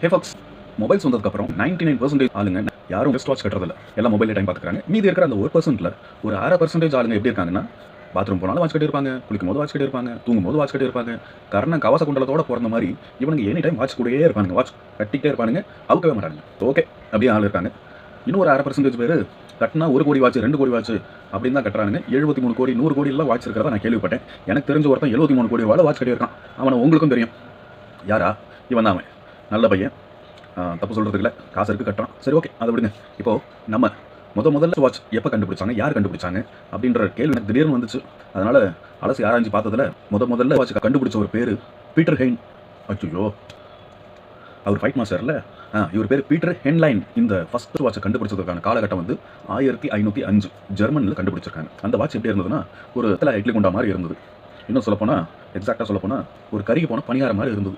ஹே Fox, mobiles வந்ததுக்கப்புறம் 99% ஆளுங்க யாரும் பெஸ்ட் வாட்ச் கட்டுறதில்ல. எல்லாம் மொபைலில் டைம் பார்த்துக்கிறாங்க. மீதி இருக்கிற அந்த 1%ல ஒரு 1/2% ஆளுங்க எப்படி இருக்காங்கன்னா, பாத்ரூம் போனாலும் வாட்ச் கட்டி இருப்பாங்க, குளிக்கும் போது வாட்ச் கட்டி இருப்பாங்க, தூங்கும் போது வாட்ச் கட்டி இருப்பாங்க. கர்ணன் கவச குண்டலத்தோட பிறந்த மாதிரி இவனுங்க எனி டைம் வாட்ச் கூடயே இருப்பானுங்க. வாட்ச் கட்டிக்கிட்டே இருப்பானுங்க, அவுக்கவே மாட்டாங்க. ஓகே, அப்படியே ஆள் இருக்காங்க. இன்னும் ஒரு 1/2% பேர் கட்டினா 1 கோடி வாட்ச் 2 கோடி வாட்ச் அப்படின்னு தான் கட்டுறானுங்க. 73 கோடி 100 கோடி எல்லாம் வாட்ச் இருக்கிறதா நான் கேள்விப்பட்டேன். எனக்கு தெரிஞ்ச ஒருத்தன் 73 கோடி வாட்ச் கட்டி இருக்கான். அவனை உங்களுக்கும் தெரியும். யாரா இவன் தான். அவன் நல்ல பையன், தப்பு சொல்கிறதுக்கு இல்லை, காசு இருக்குது, கட்டுறான். சரி, ஓகே, அதை விடுங்க. இப்போது நம்ம முதல்ல வாட்ச் எப்போ கண்டுபிடிச்சாங்க, யார் கண்டுபிடிச்சாங்க அப்படின்ற கேள்வி எனக்கு திடீர்னு வந்துச்சு. அதனால் அலசி ஆராய்ச்சி பார்த்ததில் முதல்ல வாட்ச் கண்டுபிடிச்ச ஒரு பேர் பீட்டர் ஹெயின். அச்சோ, அவர் ஃபைட் மாஸ்டரில் இவர் பேர் பீட்டர் ஹென்லைன். இந்த ஃபஸ்ட் வாட்சை கண்டுபிடிச்சதுக்கான காலகட்டம் வந்து 1505 ஜெர்மனியில் கண்டுபிடிச்சிருக்காங்க. அந்த வாட்ச் எப்படி இருந்ததுன்னா, ஒரு இட்லி குண்டா மாதிரி இருந்தது. இன்னும் சொல்லப்போனால், எக்ஸாக்டாக சொல்லப்போனால் ஒரு கருகி போன பணியாரம் மாதிரி இருந்தது.